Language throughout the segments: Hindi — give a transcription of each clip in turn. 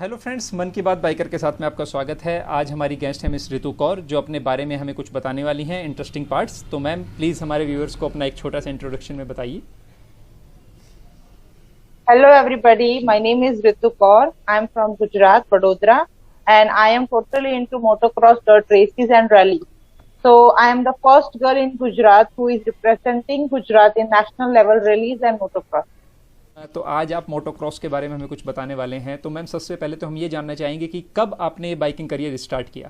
हेलो फ्रेंड्स, मन की बात बाइकर के साथ में आपका स्वागत है। आज हमारी गेस्ट है मिस ऋतु कौर, जो अपने बारे में हमें कुछ बताने वाली हैं, इंटरेस्टिंग पार्ट्स। तो मैम प्लीज़ हमारे व्यूअर्स को अपना एक छोटा सा इंट्रोडक्शन में बताइए। Hello everybody, my name is Ritu Kaur. I am from Gujarat, Vadodara, and I am totally into motocross dirt races and rally. So I am the first girl in Gujarat who is representing Gujarat in national level rallies and motocross. तो आज आप मोटोक्रॉस के बारे में हमें कुछ बताने वाले हैं। तो मैम सबसे पहले तो हम ये जानना चाहेंगे कि कब आपने बाइकिंग करियर स्टार्ट किया।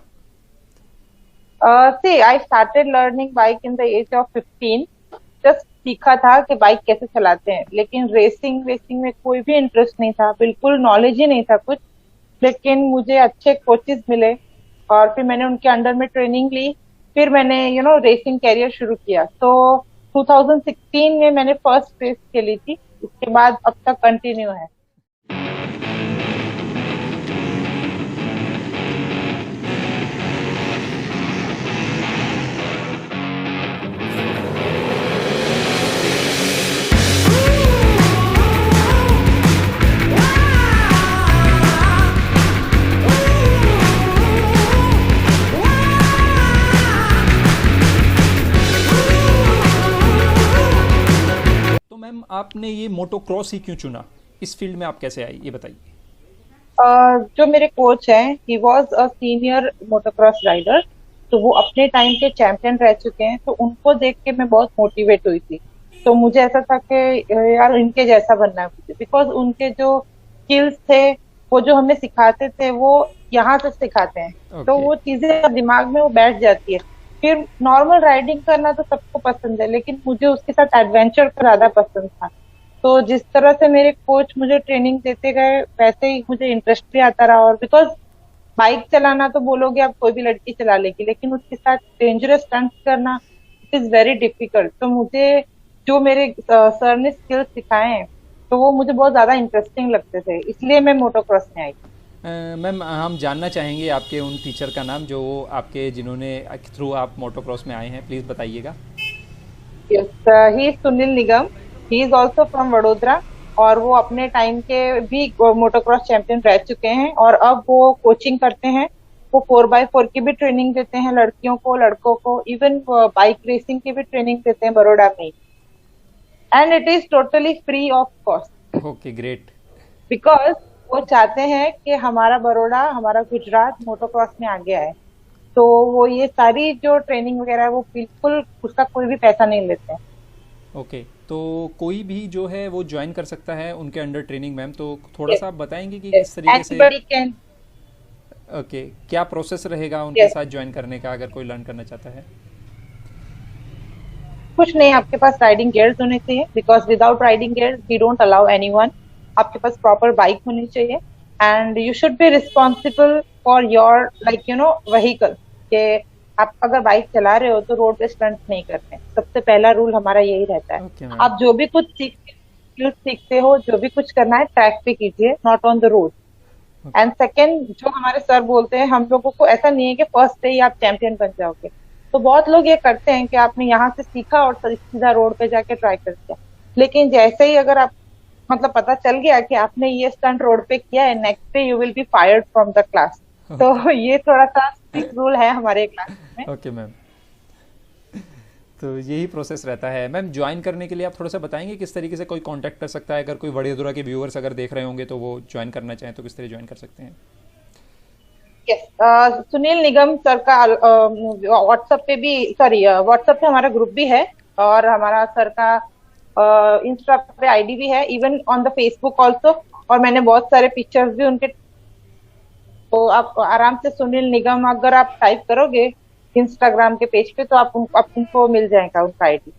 See, I started learning bike in the age of 15. Just सीखा था कि बाइक कैसे चलाते हैं, लेकिन रेसिंग वेसिंग में कोई भी इंटरेस्ट नहीं था, बिल्कुल नॉलेज ही नहीं था कुछ। लेकिन मुझे अच्छे कोचेस मिले और फिर मैंने उनके अंडर में ट्रेनिंग ली। फिर मैंने रेसिंग कैरियर शुरू किया। तो 2016 में मैंने फर्स्ट रेस खेली थी, उसके बाद अब तक कंटिन्यू है। मैम आपने ये मोटोक्रॉस ही क्यों चुना, इस फील्ड में आप कैसे आई ये बताइए। जो मेरे कोच हैं, he was a senior motocross rider, तो वो अपने टाइम के चैंपियन रह चुके हैं। तो उनको देख के मैं बहुत मोटिवेट हुई थी। तो मुझे ऐसा था कि यार इनके जैसा बनना है मुझे, बिकॉज उनके जो स्किल्स थे, वो जो हमें सिखाते थे, वो यहाँ से सिखाते हैं। तो वो चीजें दिमाग में वो बैठ जाती है। फिर नॉर्मल राइडिंग करना तो सबको पसंद है, लेकिन मुझे उसके साथ एडवेंचर ज्यादा पसंद था। तो जिस तरह से मेरे कोच मुझे ट्रेनिंग देते गए, वैसे ही मुझे इंटरेस्ट भी आता रहा। और बिकॉज बाइक चलाना तो बोलोगे आप कोई भी लड़की चला लेगी, लेकिन उसके साथ डेंजरस स्टंट्स करना इट इज वेरी डिफिकल्ट। तो मुझे जो मेरे सर ने स्किल्स सिखाए हैं, तो वो मुझे बहुत ज्यादा इंटरेस्टिंग लगते थे, इसलिए मैं मोटोक्रॉस में आई। मैम हम जानना चाहेंगे आपके उन टीचर का नाम जो आपके जिन्होंने थ्रू आप मोटोक्रॉस में आए हैं, प्लीज़ बताइएगा। Yes, he is Sunil Nigam. He is also from Vadodara, और वो अपने टाइम के भी मोटोक्रॉस चैंपियन रह चुके हैं। और अब वो कोचिंग करते हैं। वो 4x4 की भी ट्रेनिंग देते हैं लड़कियों को, लड़कों को, इवन बाइक रेसिंग की भी ट्रेनिंग देते हैं बड़ौदा में। And it is totally free of cost. Okay, great. Because वो चाहते हैं कि हमारा बड़ौदा, हमारा गुजरात मोटोक्रॉस में आगे आए। तो वो ये सारी जो ट्रेनिंग वगैरह है, वो बिल्कुल उसका कोई भी पैसा नहीं लेते हैं। ओके, तो कोई भी जो है वो ज्वाइन कर सकता है उनके अंडर ट्रेनिंग। मैम तो थोड़ा सा आप बताएंगे कि किस तरीके से। Anybody can. ओके, क्या प्रोसेस रहेगा उनके साथ ज्वाइन करने का, अगर कोई लर्न करना चाहता है। कुछ नहीं, आपके पास राइडिंग गियर्स होने चाहिए, because without riding gears we don't allow anyone. आपके पास प्रॉपर बाइक होनी चाहिए, and you should be responsible for your vehicle. कि आप अगर बाइक चला रहे हो तो रोड पे स्टंट नहीं करते। सबसे पहला रूल हमारा यही रहता है। आप जो भी कुछ सीखते हो, जो भी कुछ करना है, ट्रैक पे कीजिए, not on the road. And second, जो हमारे सर बोलते हैं, हम लोगों को ऐसा नहीं है कि फर्स्ट से ही आप चैंपियन बन जाओगे। तो बहुत लोग ये करते हैं कि आपने यहाँ से सीखा और सीधा रोड पे जाके ट्राई कर दिया। लेकिन जैसे ही अगर आप पता चल गया कि आपने ये स्टंट रोड पे किया है, next day you will be fired from the class. तो ये थोड़ा सा स्ट्रिक्ट रूल है हमारे क्लास में। ओके मैम, तो यही प्रोसेस रहता है। मैम ज्वाइन करने के लिए आप थोड़ा सा बताएंगे किस तरीके से कोई कांटेक्ट कर सकता है, अगर कोई वडोदरा के व्यूअर्स अगर देख रहे होंगे तो वो ज्वाइन करना चाहें तो किस तरह ज्वाइन कर सकते हैं। यस, सुनील निगम सर का व्हाट्सएप पे भी, सॉरी व्हाट्सएप पे हमारा ग्रुप भी है, और हमारा सर का इंस्टा पे आईडी भी है, even on the Facebook also. और मैंने बहुत सारे पिक्चर्स भी उनके। तो आप आराम से सुनील निगम अगर आप टाइप करोगे इंस्टाग्राम के पेज पे, तो उनको मिल जाएगा उनका आईडी।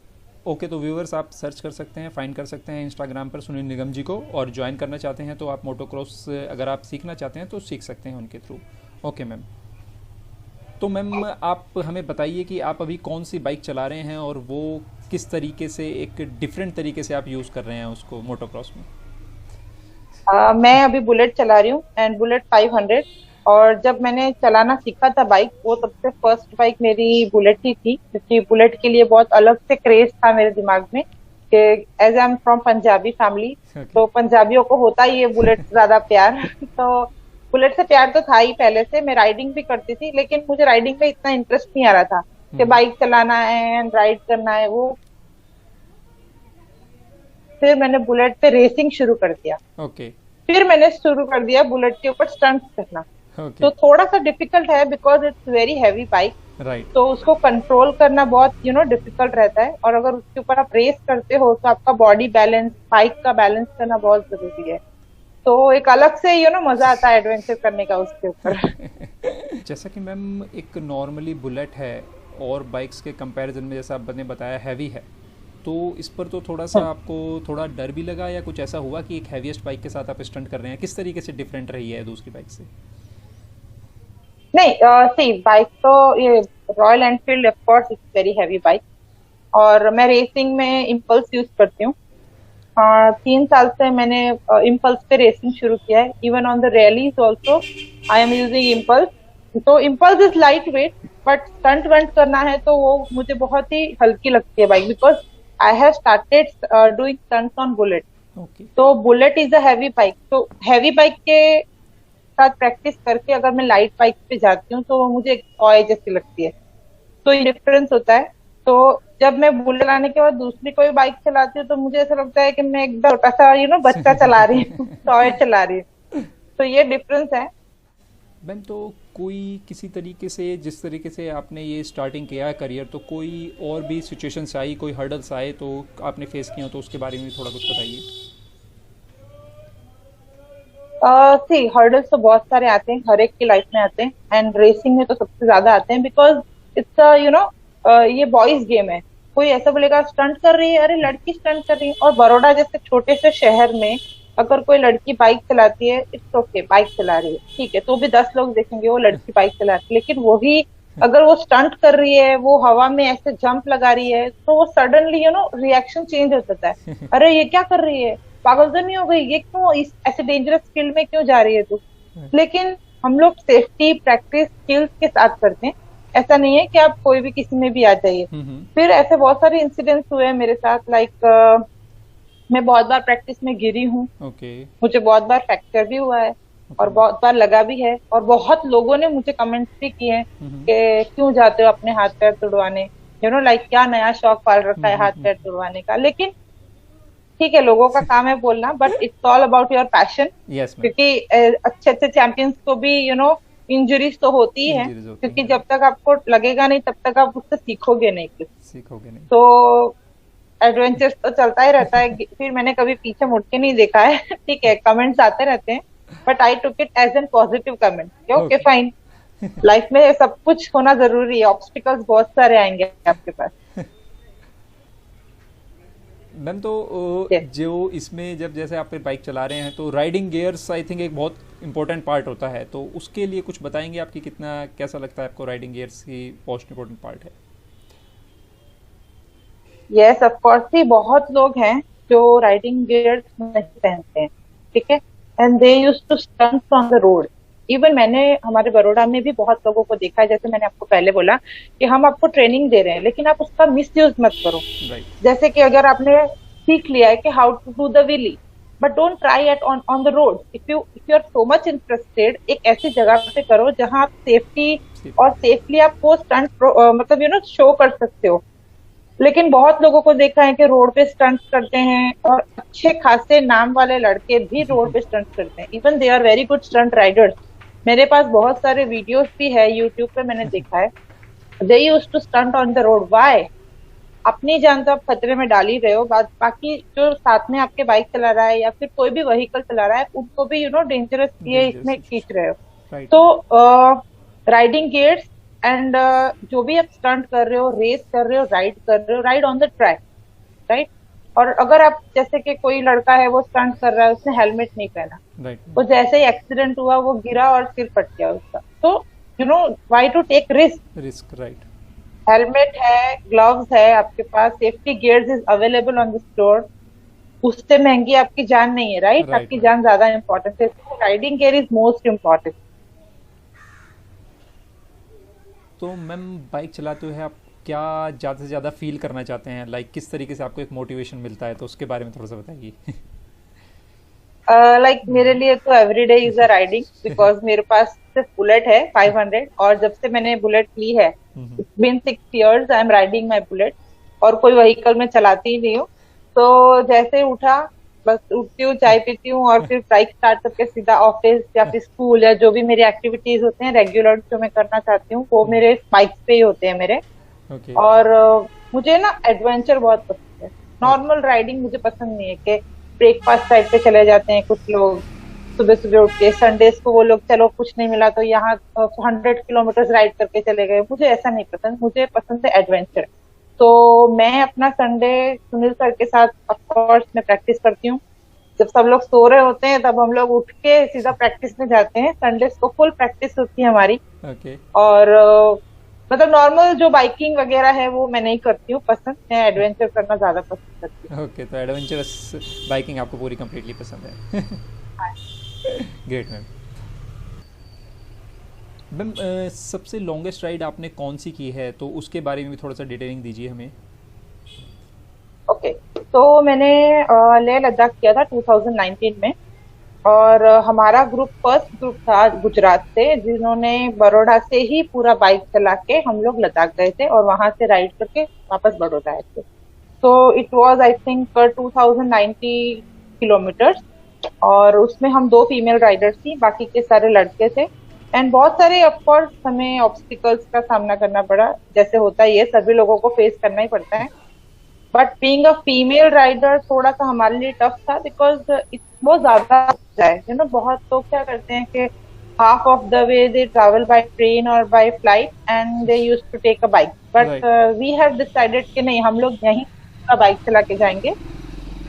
ओके, तो व्यूअर्स आप सर्च कर सकते हैं, फाइंड कर सकते हैं इंस्टाग्राम पर सुनील निगम जी को, और ज्वाइन करना चाहते हैं तो आप मोटोक्रॉस अगर आप सीखना चाहते हैं तो सीख सकते हैं उनके थ्रू। ओके मैम, तो मैम आप हमें बताइए कि आप अभी कौन सी बाइक चला रहे हैं और वो किस तरीके से, एक डिफरेंट तरीके से आप यूज़ कर रहे हैं उसको मोटोक्रॉस में। मैं अभी बुलेट चला रही हूँ, एंड बुलेट 500। और जब मैंने चलाना सीखा था बाइक, वो सबसे फर्स्ट बाइक मेरी बुलेट ही थी, क्योंकि बुलेट के लिए बहुत अलग से क्रेज था मेरे दिमाग में। कि as I am from Punjabi family, तो पंजाबियों को होता ही है बुलेट ज्यादा प्यार। तो बुलेट से प्यार तो था ही पहले से, मैं राइडिंग भी करती थी, लेकिन मुझे राइडिंग में इतना इंटरेस्ट नहीं आ रहा था कि हम्म। बाइक चलाना है एंड राइड करना है वो। फिर मैंने बुलेट पे रेसिंग शुरू कर दिया। ओके। फिर मैंने शुरू कर दिया बुलेट के ऊपर स्टंट्स करना। ओके। तो थोड़ा सा डिफिकल्ट है because it's very heavy bike. Right. तो उसको कंट्रोल करना बहुत डिफिकल्ट रहता है, और अगर उसके ऊपर आप रेस करते हो तो आपका बॉडी बैलेंस, बाइक का बैलेंस करना बहुत जरूरी है। तो एक अलग से मजा आता है एडवेंचर करने का उसके ऊपर। जैसा कि मैम एक नॉर्मली बुलेट है और बाइक्स के कंपैरिजन में जैसा आपने बताया हैवी है, तो इस पर तो थोड़ा सा आपको थोड़ा डर भी लगा या कुछ ऐसा हुआ कि एक हैवीएस्ट बाइक के साथ आप स्टंट कर रहे हैं, किस तरीके से डिफरेंट रही है दूसरी बाइक से? नहीं, सी बाइक तो ये royal Enfield of course it's very heavy bike, और मैं रेसिंग में इम्पल्स यूज करती हूँ। 3 साल से मैंने इम्पल्स पे रेसिंग शुरू किया है। Even on the rallies also I am using impulse. तो impulse is light weight, but stunt want करना है तो वो मुझे बहुत ही हल्की लगती है bike, because I have started doing stunts on bullet. Okay. तो bullet is a heavy bike, तो हैवी बाइक के साथ प्रैक्टिस करके अगर मैं लाइट बाइक पे जाती हूँ तो वो मुझे एक टॉय जैसी लगती है। तो ये डिफरेंस होता है। तो जब मैं बुलेट चलाने के बाद दूसरी कोई बाइक चलाती हूँ तो मुझे ऐसा लगता है कि मैं एकदम छोटा सा बच्चा चला रही हूँ, टॉय चला रही हूँ। तो ये डिफरेंस है। मैम तो कोई किसी तरीके से जिस तरीके से आपने ये स्टार्टिंग किया है करियर, तो कोई और भी सिचुएशंस आई, कोई हर्डल्स आए तो आपने फेस किए हो, तो उसके बारे में भी थोड़ा कुछ बताइए। सी हर्डल्स तो बहुत सारे आते हैं, हर एक की लाइफ में आते हैं, एंड रेसिंग में तो सबसे ज्यादा आते हैं, बिकॉज इट्स ये बॉयज गेम है। कोई ऐसा बोलेगा स्टंट कर रही है, अरे लड़की स्टंट कर रही है। और बड़ौदा जैसे छोटे से शहर में अगर कोई लड़की बाइक चलाती है, इट्स ओके, बाइक चला रही है, ठीक है, तो भी 10 लोग देखेंगे वो लड़की बाइक चला रही है। लेकिन वही अगर वो स्टंट कर रही है, वो हवा में ऐसे जंप लगा रही है, तो वो सडनली रिएक्शन चेंज हो जाता है। अरे ये क्या कर रही है, पागल तो नहीं हो गई, ये क्यों इस ऐसे डेंजरस फील्ड में क्यों जा रही है तू। लेकिन हम लोग सेफ्टी प्रैक्टिस स्किल्स के साथ करते हैं। ऐसा नहीं है कि आप कोई भी किसी में भी आ जाइए। फिर ऐसे बहुत सारे इंसिडेंट्स हुए हैं मेरे साथ, लाइक मैं बहुत बार प्रैक्टिस में गिरी हूँ। ओके। मुझे बहुत बार फ्रैक्चर भी हुआ है, और बहुत बार लगा भी है, और बहुत लोगों ने मुझे कमेंट्स भी किए हैं कि क्यों जाते हो अपने हाथ पैर तुड़वाने, लाइक क्या नया शौक पाल रखा है हाथ पैर तुड़वाने का। लेकिन ठीक है, लोगों का काम है बोलना, but it's all about your passion. Yes ma'am. क्योंकि अच्छे अच्छे चैंपियंस को भी इंजरीज तो होती ही है, इंजरीज होती क्योंकि हैं। जब तक आपको लगेगा नहीं तब तक आप उससे सीखोगे नहीं कुछ। सीखोगे नहीं। तो एडवेंचर्स तो चलता ही रहता है। फिर मैंने कभी पीछे मुड़ के नहीं देखा है। ठीक है, कमेंट्स आते रहते हैं, but I took it as an positive comment. Okay fine, life में सब कुछ होना जरूरी है, ऑब्स्टिकल्स बहुत सारे आएंगे आपके पास। मैम तो Yes. जो इसमें जब जैसे आप बाइक चला रहे हैं तो राइडिंग गियर्स आई थिंक एक बहुत इंपॉर्टेंट पार्ट होता है, तो उसके लिए कुछ बताएंगे आपकी कितना कैसा लगता है आपको राइडिंग गियर्स की मोस्ट इंपॉर्टेंट पार्ट है? यस ऑफ कोर्स, ही बहुत लोग हैं जो राइडिंग गियर्स नहीं पहनते हैं, ठीक है, and they use to stunt on the road. Even मैंने हमारे बड़ौदा में भी बहुत लोगों को देखा है, जैसे मैंने आपको पहले बोला कि हम आपको ट्रेनिंग दे रहे हैं, लेकिन आप उसका मिस यूज मत करो। राइट। जैसे कि अगर आपने सीख लिया है कि how to do the wheelie, but don't try it on the road. If you are so much interested, एक ऐसी जगह पे करो जहां आप सेफ्टी और सेफली आप वो स्टंट मतलब शो कर सकते हो। लेकिन बहुत लोगों को देखा है कि रोड पे स्टंट करते हैं, और अच्छे खासे नाम वाले लड़के भी रोड पे स्टंट करते हैं। Even they are very good stunt riders. मेरे पास बहुत सारे वीडियोस भी है यूट्यूब पे, मैंने देखा है। They use to stunt on the road. Why? अपनी जान तो आप खतरे में डाल ही रहे हो, बाकी जो साथ में आपके बाइक चला रहा है या फिर कोई भी व्हीकल चला रहा है उनको भी डेंजरस ये इसमें खींच रहे हो। राइट। तो राइडिंग गियर्स एंड जो भी आप स्टंट कर रहे हो, रेस कर रहे हो, राइड कर रहे हो, ride on the track, right. और अगर आप जैसे कि कोई लड़का है वो स्टंट कर रहा है, उसने हेलमेट नहीं पहना, राइट। वो जैसे ही एक्सीडेंट हुआ वो गिरा और सिर फट गया उसका। तो why to take risk. Risk. Right. Helmet है, ग्लव्स है आपके पास, safety gears is available on the store. उससे महंगी आपकी जान नहीं है, राइट। राइट। आपकी जान ज्यादा इंपॉर्टेंट है, riding gear is most important. तो मैम बाइक चलाते हुए आप क्या ज़्यादा से ज़्यादा फील करना चाहते हैं, लाइक किस तरीके से आपको एक मोटिवेशन मिलता है, तो उसके बारे में थोड़ा सा बताइए। लाइक मेरे लिए तो everyday is a riding, because मेरे पास सिर्फ बुलेट है 500, और जब से मैंने बुलेट ली है, it's been 6 years I am riding my Bullet, और कोई व्हीकल में चलाती ही नहीं हूँ। तो जैसे उठा, बस उठती हूँ, चाय पीती हूँ, और फिर बाइक स्टार्ट करके सीधा ऑफिस या फिर स्कूल या जो भी मेरी एक्टिविटीज होते हैं रेगुलर जो मैं करना चाहती हूँ, वो मेरे बाइक पे ही होते हैं मेरे। ओके। और मुझे ना एडवेंचर बहुत पसंद है। नॉर्मल राइडिंग मुझे पसंद नहीं है कि ब्रेकफास्ट साइड पे चले जाते हैं कुछ लोग सुबह सुबह उठ के, संडेज को वो लोग चलो कुछ नहीं मिला तो यहाँ 100 किलोमीटर राइड करके चले गए, मुझे ऐसा नहीं पसंद, मुझे पसंद है एडवेंचर। तो मैं अपना संडे सुनील सर के साथ ऑफकोर्स मैं प्रैक्टिस करती हूँ। जब सब लोग सो रहे होते हैं तब हम लोग उठ के सीधा प्रैक्टिस में जाते हैं। संडेज को फुल प्रैक्टिस होती है हमारी। ओके। और मतलब नॉर्मल जो बाइकिंग वगैरह है वो मैं नहीं करती हूँ पसंद, मैं एडवेंचर करना ज्यादा पसंद करती हूँ। ओके, तो एडवेंचरस बाइकिंग आपको पूरी कंप्लीटली पसंद है। Great ma'am. मैम सबसे लॉन्गेस्ट राइड आपने कौन सी की है, तो उसके बारे में भी थोड़ा सा डिटेलिंग दीजिए हमें। ओके, तो मैंने लेह लद्दाख किया था 2019 में। और हमारा ग्रुप फर्स्ट ग्रुप था गुजरात से, जिन्होंने बड़ौदा से ही पूरा बाइक चला के हम लोग लद्दाख गए थे और वहां से राइड करके वापस बड़ौदा आए थे। तो it was I think 2090 kilometres, और उसमें हम 2 फीमेल राइडर्स थी, बाकी के सारे लड़के थे। एंड बहुत सारे ऑफकोर्स हमें ऑब्स्टिकल्स का सामना करना पड़ा, जैसे होता ही है, सभी लोगों को फेस करना ही पड़ता है। But being a female rider थोड़ा सा हमारे लिए टफ था, बिकॉज बहुत ज्यादा है, बहुत लोग क्या करते हैं कि half of the way they travel by train और by flight and they use to take a bike, but we have decided कि नहीं, हम लोग यहीं बाइक चला के जाएंगे।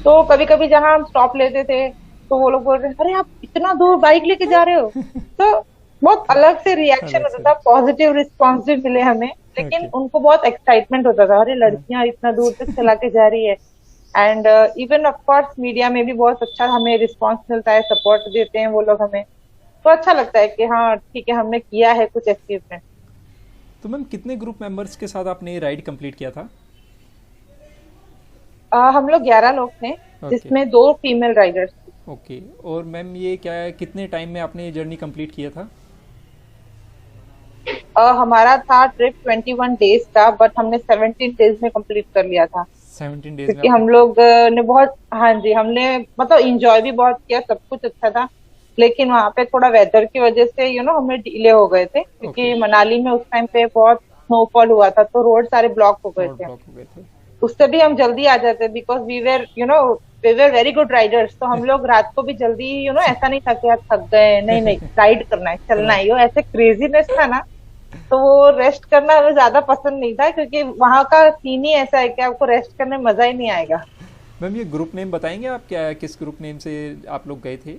तो कभी कभी जहाँ हम स्टॉप लेते थे तो वो लोग बोल रहे अरे आप इतना दूर बाइक लेके जा रहे हो। तो बहुत अलग से रिएक्शन होता था, पॉजिटिव रिस्पॉन्स भी मिले हमें, लेकिन उनको बहुत एक्साइटमेंट होता था, अरे लड़कियां इतना दूर तक चला के जा रही है। एंड इवन ऑफकोर्स मीडिया में भी बहुत अच्छा हमें रिस्पॉन्स मिलता है, सपोर्ट देते हैं वो लोग हमें, तो अच्छा लगता है कि हाँ ठीक है हमने किया है कुछ अचीवमेंट। तो मैम कितने ग्रुप मेंबर्स के साथ आपने राइड कंप्लीट किया था? हम लोग 11 लोग थे, जिसमें 2 फीमेल राइडर्स। ओके, और मैम ये क्या है, कितने टाइम में आपने ये जर्नी कंप्लीट किया था? हमारा था ट्रिप 21 डेज का, बट हमने 17 डेज में कंप्लीट कर लिया था। 17 डेज क्योंकि में हम लोग ने बहुत, हाँ जी, हमने मतलब इंजॉय भी बहुत किया, सब कुछ अच्छा था, लेकिन वहाँ पे थोड़ा वेदर की वजह से हमें डिले हो गए थे, क्योंकि मनाली में उस टाइम पे बहुत स्नोफॉल हुआ था, तो रोड सारे ब्लॉक हो गए थे। उससे भी हम जल्दी आ जाते, because we were very good riders. तो हम लोग रात को भी जल्दी ऐसा नहीं था कि यार थक गए, नहीं नहीं, राइड करना है, चलना है, ऐसे क्रेजीनेस था ना, तो वो रेस्ट करना हमें ज्यादा पसंद नहीं था, क्योंकि वहां का सीन ही ऐसा है कि आपको रेस्ट करने में मजा ही नहीं आएगा। मैम ये ग्रुप नेम बताएंगे आप, क्या किस ग्रुप नेम से आप लोग गए थे?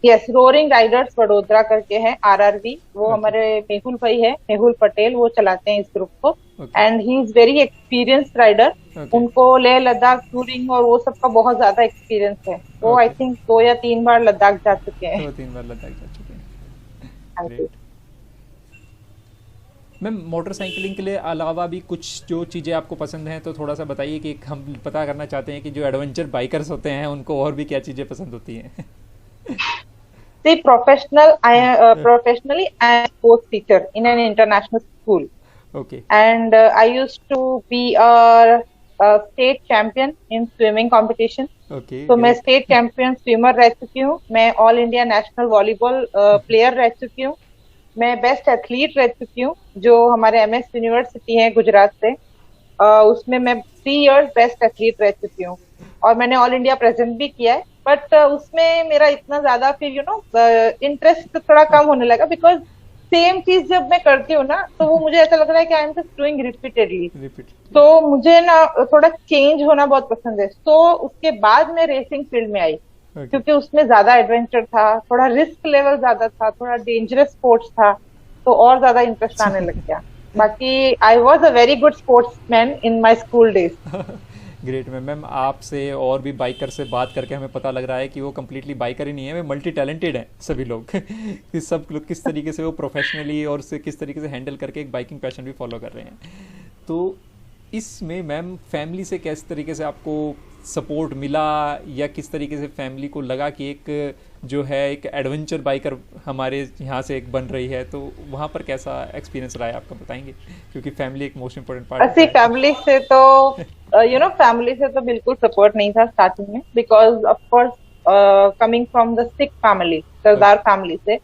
यस, रोरिंग राइडर्स वडोदरा करके है, RRV, वो हमारे मेहुल भाई है, मेहुल पटेल, वो चलाते हैं इस ग्रुप को। And he is very experienced rider. उनको लेह लद्दाख टूरिंग और वो सब का बहुत ज्यादा एक्सपीरियंस है। वो आई थिंक 2 या 3 बार लद्दाख जा चुके हैं। 2-3 बार लद्दाख जा चुके हैं। हाँ जी। मैम मोटरसाइकिलिंग के लिए अलावा भी कुछ जो चीज़ें आपको पसंद हैं तो थोड़ा सा बताइए, कि हम पता करना चाहते हैं कि जो एडवेंचर बाइकर्स होते हैं उनको और भी क्या चीज़ें पसंद होती हैं। See, professionally, I am a sports teacher in an international school. Okay. And I used to be a state champion in swimming competition. Okay. तो मैं स्टेट चैंपियन स्विमर रह चुकी हूँ, मैं all India national volleyball player रह चुकी हूँ, मैं बेस्ट एथलीट रह चुकी हूँ, जो हमारे MS यूनिवर्सिटी है गुजरात से, उसमें मैं 3 years बेस्ट एथलीट रह चुकी हूँ, और मैंने ऑल इंडिया प्रेजेंट भी किया है। बट उसमें मेरा इतना ज्यादा फिर इंटरेस्ट थोड़ा कम होने लगा, बिकॉज सेम चीज जब मैं करती हूँ ना, तो वो मुझे ऐसा लग रहा है कि I am just doing repeatedly. तो मुझे ना थोड़ा चेंज होना बहुत पसंद है। तो उसके बाद मैं रेसिंग फील्ड में आई, क्योंकि उसमें ज्यादा एडवेंचर था, थोड़ा रिस्क लेवल ज्यादा था, थोड़ा डेंजरस स्पोर्ट्स था, तो और ज्यादा इंटरेस्ट आने लग गया। बाकी I was a very good sportsman in my school days. Great ma'am, आपसे और भी बाइकर से बात करके हमें पता लग रहा है कि वो कम्प्लीटली बाइकर ही नहीं है, वे मल्टी टैलेंटेड हैं सभी लोग। कि सब लोग किस तरीके से वो प्रोफेशनली और से किस तरीके से हैंडल करके एक बाइकिंग पैशन भी फॉलो कर रहे हैं। तो इसमें मैम फैमिली से किस तरीके से आपको सपोर्ट मिला, या किस तरीके से फैमिली को लगा कि एक जो है एक एडवेंचर बाइकर हमारे यहाँ से एक बन रही है, तो वहाँ पर कैसा एक्सपीरियंस रहा है आपका, बताएंगे? क्योंकि फैमिली एक मोस्ट इम्पोर्टेंट पार्ट होता ऐसी है। फैमिली से तो फैमिली से तो बिल्कुल सपोर्ट नहीं था स्टार्टिंग में, because of course coming from the Sikh family, Sardar family से,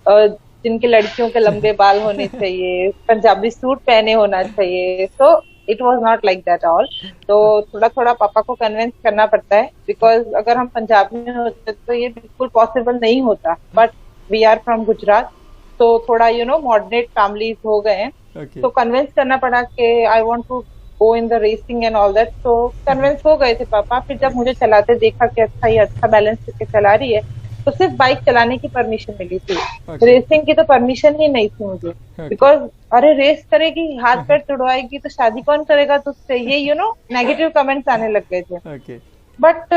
जिनकी लड़कियों के लंबे बाल होने चाहिए, पंजाबी सूट पहने होना चाहिए, so it was not like that all. तो थोड़ा थोड़ा पापा को कन्विंस करना पड़ता है, बिकॉज अगर हम पंजाब में होते तो ये बिल्कुल पॉसिबल नहीं होता, but we are from Gujarat, तो थोड़ा मॉडरेट फैमिलीज हो गए हैं, ओके। तो कन्विंस करना पड़ा कि I want to go in the racing and all that, तो कन्विंस हो गए थे पापा। फिर जब मुझे चलाते देखा कि अच्छा, ये अच्छा बैलेंस करके चला रही है, तो सिर्फ बाइक चलाने की परमिशन मिली थी, रेसिंग की तो परमिशन ही नहीं थी मुझे, बिकॉज अरे रेस करेगी, हाथ पैर तुड़वाएगी तो शादी कौन करेगा तुझसे, ये नेगेटिव कमेंट्स आने लग गए थे। ओके। बट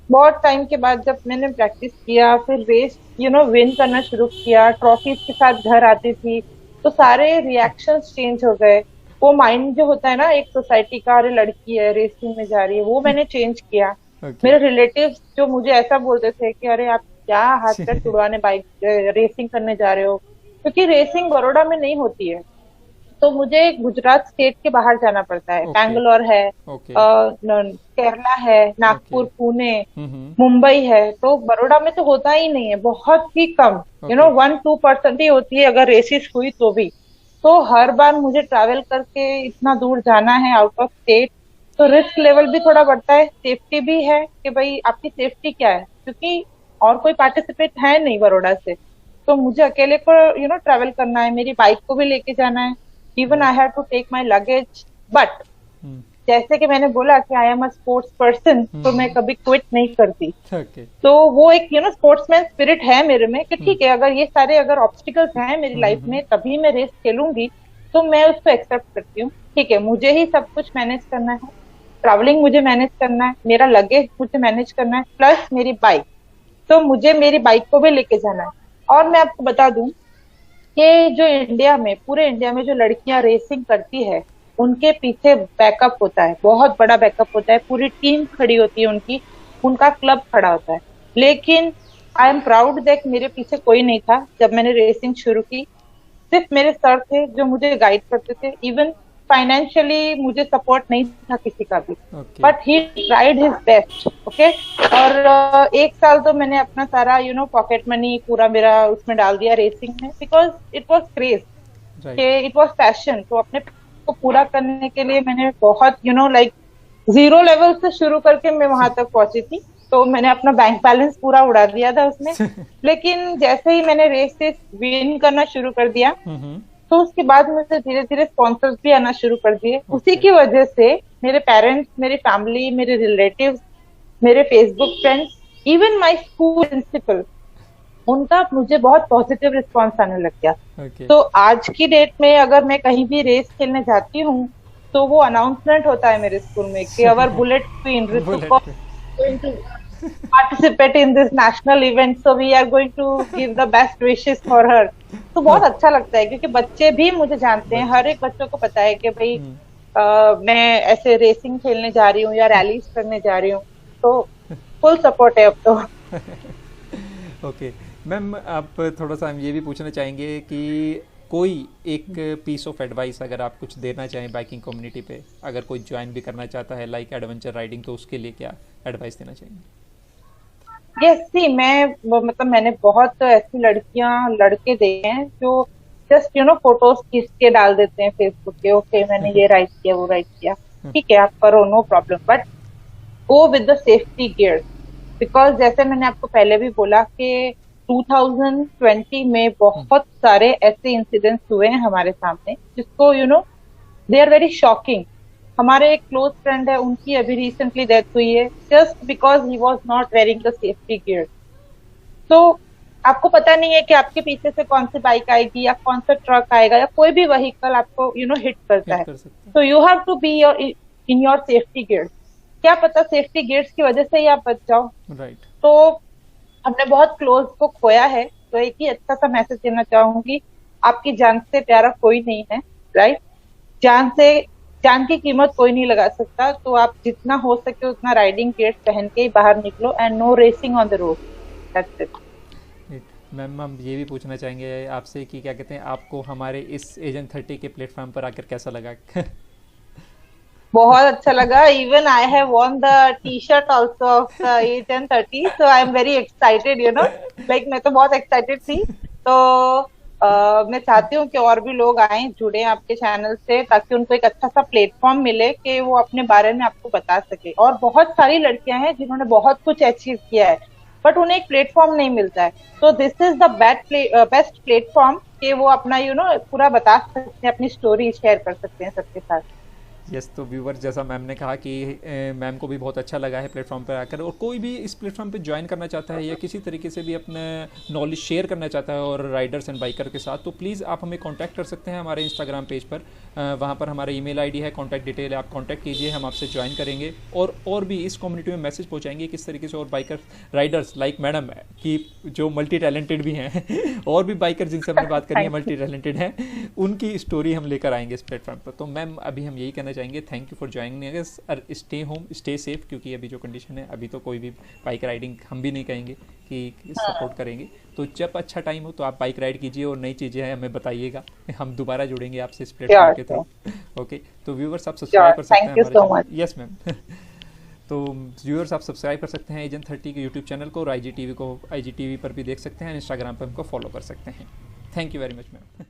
बहुत टाइम के बाद जब मैंने प्रैक्टिस किया, फिर रेस विन करना शुरू किया, ट्रॉफीज के साथ घर आती थी, तो सारे रिएक्शंस चेंज हो गए। वो माइंड जो होता है ना एक सोसाइटी का, अरे लड़की है रेसिंग में जा रही है, वो मैंने चेंज किया। मेरे रिलेटिव्स जो मुझे ऐसा बोलते थे कि अरे आप क्या हाथ पैर तुड़वाने बाइक रेसिंग करने जा रहे हो, क्योंकि रेसिंग बड़ौदा में नहीं होती है, तो मुझे गुजरात स्टेट के बाहर जाना पड़ता है। बैंगलोर है, केरला है, नागपुर, पुणे, मुंबई है, तो बड़ौदा में तो होता ही नहीं है, बहुत ही कम, 1-2% ही होती है अगर रेसिस हुई तो भी। तो हर बार मुझे ट्रैवल करके इतना दूर जाना है आउट ऑफ स्टेट, तो रिस्क लेवल भी थोड़ा बढ़ता है, सेफ्टी भी है कि भाई आपकी सेफ्टी क्या है, क्योंकि और कोई पार्टिसिपेट है नहीं बड़ौदा से, तो मुझे अकेले को ट्रैवल करना है, मेरी बाइक को भी लेके जाना है, even I have to take my luggage. But जैसे कि मैंने बोला कि I am a sports person, तो मैं कभी क्विट नहीं करती। तो वो एक स्पोर्ट्समैन स्पिरिट है मेरे में कि ठीक है, अगर ये सारे ऑब्स्टिकल्स हैं मेरी लाइफ में तभी मैं रेस खेलूंगी, तो मैं उसको एक्सेप्ट करती हूँ। ठीक है, मुझे ही सब कुछ मैनेज करना है, ट्रैवलिंग मुझे मैनेज करना है, मेरा लगेज मुझे मैनेज करना है, प्लस मेरी बाइक, तो मुझे मेरी बाइक को भी लेके जाना है। और मैं आपको बता दूं कि जो इंडिया में, पूरे इंडिया में जो लड़कियां रेसिंग करती है, उनके पीछे बैकअप होता है, बहुत बड़ा बैकअप होता है, पूरी टीम खड़ी होती है उनकी, उनका क्लब खड़ा होता है। लेकिन आई एम प्राउड दैट मेरे पीछे कोई नहीं था जब मैंने रेसिंग शुरू की, सिर्फ मेरे सर थे जो मुझे गाइड करते थे, इवन फाइनेंशियली मुझे सपोर्ट नहीं था किसी का भी, but he tried his best. Okay, और 1 साल तो मैंने अपना सारा पॉकेट मनी पूरा मेरा उसमें डाल दिया रेसिंग में, because it was craze, it was passion. तो अपने को पूरा करने के लिए मैंने बहुत लाइक 0 लेवल से शुरू करके मैं वहां तक पहुंची थी, तो मैंने अपना बैंक बैलेंस पूरा उड़ा दिया था उसमें। लेकिन जैसे ही मैंने रेस विन करना शुरू कर दिया, तो उसके बाद मुझे धीरे धीरे स्पॉन्सर्स भी आना शुरू कर दिए। उसी की वजह से मेरे पेरेंट्स, मेरी फैमिली, मेरे रिलेटिव्स, मेरे Facebook friends, even my school principal, उनका मुझे बहुत पॉजिटिव रिस्पॉन्स आने लग गया। तो आज की डेट में अगर मैं कहीं भी रेस खेलने जाती हूँ, तो वो अनाउंसमेंट होता है मेरे स्कूल में कि our bullet queen going to participate in this national event, so we are going to give the best wishes for her। तो बहुत अच्छा लगता है, क्योंकि बच्चे भी मुझे जानते हैं, हर एक बच्चों को पता है कि भाई मैं ऐसे रेसिंग खेलने जा रही हूँ या रैलीज करने जा रही हूँ, तो फुल सपोर्ट है अब तो। ओके मैम, आप थोड़ा सा हम ये भी पूछना चाहेंगे कि कोई एक पीस ऑफ एडवाइस अगर आप कुछ देना चाहें बाइकिंग कम्युनिटी पे, अगर कोई ज्वाइन भी करना चाहता है लाइक एडवेंचर राइडिंग, तो उसके लिए क्या एडवाइस देना चाहेंगे? यस, सी मैंने बहुत ऐसी लड़कियां, लड़के देखे हैं जो जस्ट फोटोज खींच के डाल देते हैं फेसबुक पे, ओके मैंने ये राइड किया, वो राइड किया, ठीक है आप करो, no problem, but go with the safety gear. Because जैसे मैंने आपको पहले भी बोला कि 2020 में बहुत सारे ऐसे इंसिडेंट्स हुए हैं हमारे सामने, जिसको दे आर वेरी शॉकिंग। हमारे एक क्लोज फ्रेंड है, उनकी अभी रिसेंटली डेथ हुई है, just because he was not wearing the safety gear. तो आपको पता नहीं है कि आपके पीछे से कौन सी बाइक आएगी या कौन सा ट्रक आएगा या कोई भी व्हीकल आपको हिट करता है, तो you have to be in your safety gears. क्या पता सेफ्टी गियर्स की वजह से ही आप बच जाओ। तो हमने बहुत क्लोज को खोया है, तो एक ही अच्छा सा मैसेज देना चाहूंगी, आपकी जान से प्यारा कोई नहीं है, राइट? जान से जान की कीमत कोई नहीं लगा सकता, तो आप जितना हो सके उतना राइडिंग गेट्स पहन के ही बाहर निकलो, and no racing on the road, that's it. Ma'am हम ये भी पूछना चाहेंगे आपसे कि क्या कहते हैं, आपको हमारे इस एजेंट 30 के प्लेटफॉर्म पर आकर कैसा लगा? बहुत अच्छा लगा। Even I have won the T shirt also of the A1030, so I am very excited, like मैं तो बहुत एक्साइटेड थी। तो मैं चाहती हूँ कि और भी लोग आए, जुड़े आपके चैनल से, ताकि उनको एक अच्छा सा प्लेटफॉर्म मिले कि वो अपने बारे में आपको बता सके। और बहुत सारी लड़कियां हैं जिन्होंने बहुत कुछ अचीव किया है, बट उन्हें एक प्लेटफॉर्म नहीं मिलता है। तो this is the best platform कि वो अपना पूरा बता सकते हैं, अपनी स्टोरी शेयर कर सकते हैं सबके साथ। यस, तो व्यूवर जैसा मैम ने कहा कि मैम को भी बहुत अच्छा लगा है प्लेटफॉर्म पर आकर, और कोई भी इस प्लेटफॉर्म पर ज्वाइन करना चाहता है या किसी तरीके से भी अपना नॉलेज शेयर करना चाहता है और राइडर्स एंड बाइकर के साथ, तो प्लीज़ आप हमें कांटेक्ट कर सकते हैं हमारे इंस्टाग्राम पेज पर। वहाँ पर हमारा ईमेल आईडी है, कांटेक्ट डिटेल है, आप कांटेक्ट कीजिए, हम आपसे ज्वाइन करेंगे और भी इस कम्युनिटी में मैसेज पहुँचाएंगे किस तरीके से और बाइकर राइडर्स लाइक मैडम की जो मल्टी टैलेंटेड भी हैं और भी बाइकर जिनसे हमने बात करी है थैंक मल्टी टैलेंटेड हैं, उनकी स्टोरी हम लेकर आएंगे इस प्लेटफॉर्म पर। तो मैम अभी हम यही कहना चाहेंगे, thank you for joining us, और स्टे होम स्टे सेफ, क्योंकि अभी जो कंडीशन है अभी तो कोई भी बाइक राइडिंग हम भी नहीं कहेंगे कि सपोर्ट करेंगे। तो जब अच्छा टाइम हो तो आप बाइक राइड कीजिए और नई चीज़ें हैं हमें बताइएगा, हम दोबारा जुड़ेंगे आपसे इस प्लेटफॉर्म के थ्रू। ओके, तो व्यूवर्स आप सब्सक्राइब कर सकते हैं थैंक यू सो मच। हमारे, यस मैम। तो व्यूअर्स आप सब्सक्राइब कर सकते हैं एजेंट 30 के यूट्यूब चैनल को, और IGTV को IGTV पर भी देख सकते हैं, इंस्टाग्राम पर हमको फॉलो कर सकते हैं। Thank you very much ma'am.